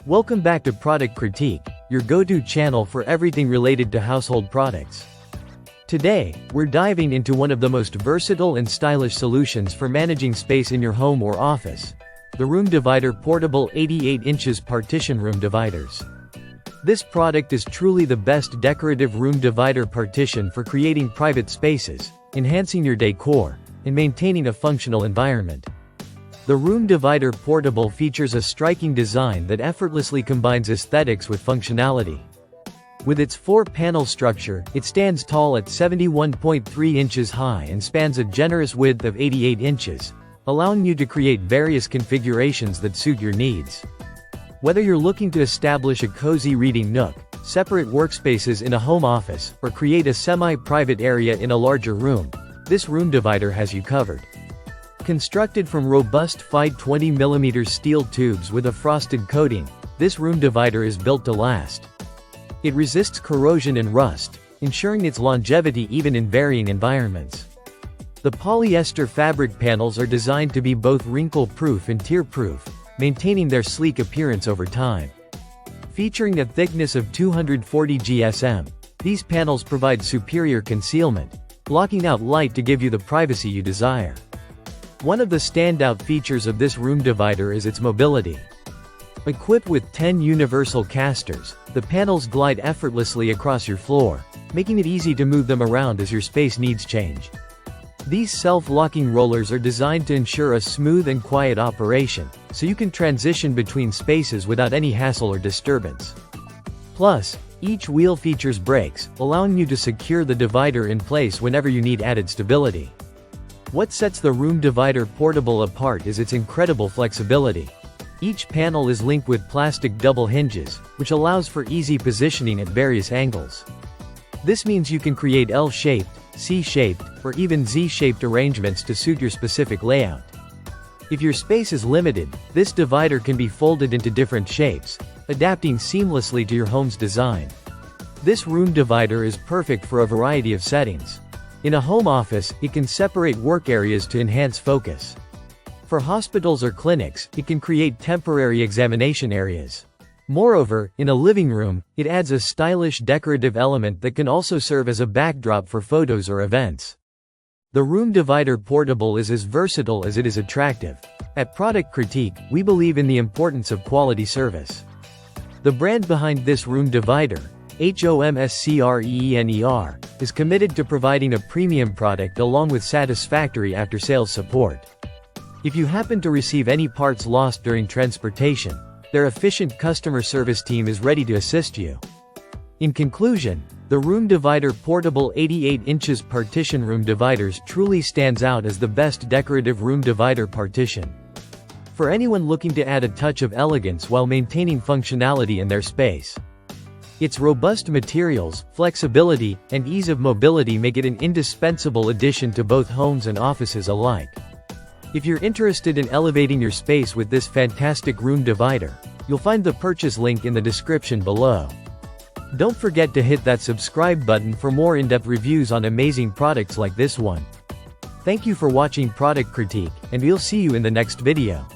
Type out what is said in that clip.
Welcome back to Product Critique, your go-to channel for everything related to household products. Today, we're diving into one of the most versatile and stylish solutions for managing space in your home or office: the Room Divider Portable 88 inches Partition Room Dividers. This product is truly the best decorative room divider partition for creating private spaces, enhancing your decor, and maintaining a functional environment. The Room Divider Portable features a striking design that effortlessly combines aesthetics with functionality. With its 4-panel structure, it stands tall at 71.3 inches high and spans a generous width of 88 inches, allowing you to create various configurations that suit your needs. Whether you're looking to establish a cozy reading nook, separate workspaces in a home office, or create a semi-private area in a larger room, this room divider has you covered. Constructed from robust 20mm steel tubes with a frosted coating, this room divider is built to last. It resists corrosion and rust, ensuring its longevity even in varying environments. The polyester fabric panels are designed to be both wrinkle-proof and tear-proof, maintaining their sleek appearance over time. Featuring a thickness of 240 GSM, these panels provide superior concealment, blocking out light to give you the privacy you desire. One of the standout features of this room divider is its mobility. Equipped with 10 universal casters, the panels glide effortlessly across your floor, making it easy to move them around as your space needs change. These self-locking rollers are designed to ensure a smooth and quiet operation, so you can transition between spaces without any hassle or disturbance. Plus, each wheel features brakes, allowing you to secure the divider in place whenever you need added stability. What sets the Room Divider Portable apart is its incredible flexibility. Each panel is linked with plastic double hinges, which allows for easy positioning at various angles. This means you can create L-shaped, C-shaped, or even Z-shaped arrangements to suit your specific layout. If your space is limited, this divider can be folded into different shapes, adapting seamlessly to your home's design. This room divider is perfect for a variety of settings. In a home office, it can separate work areas to enhance focus. For hospitals or clinics, it can create temporary examination areas. Moreover, in a living room, it adds a stylish decorative element that can also serve as a backdrop for photos or events. The Room Divider Portable is as versatile as it is attractive. At Product Critique, we believe in the importance of quality service. The brand behind this room divider, HOMSCREENER, is committed to providing a premium product along with satisfactory after-sales support. If you happen to receive any parts lost during transportation, their efficient customer service team is ready to assist you. In conclusion, the Room Divider Portable 88 inches Partition Room Dividers truly stands out as the best decorative room divider partition. For anyone looking to add a touch of elegance while maintaining functionality in their space. Its robust materials, flexibility, and ease of mobility make it an indispensable addition to both homes and offices alike. If you're interested in elevating your space with this fantastic room divider, you'll find the purchase link in the description below. Don't forget to hit that subscribe button for more in-depth reviews on amazing products like this one. Thank you for watching Product Critique, and we'll see you in the next video.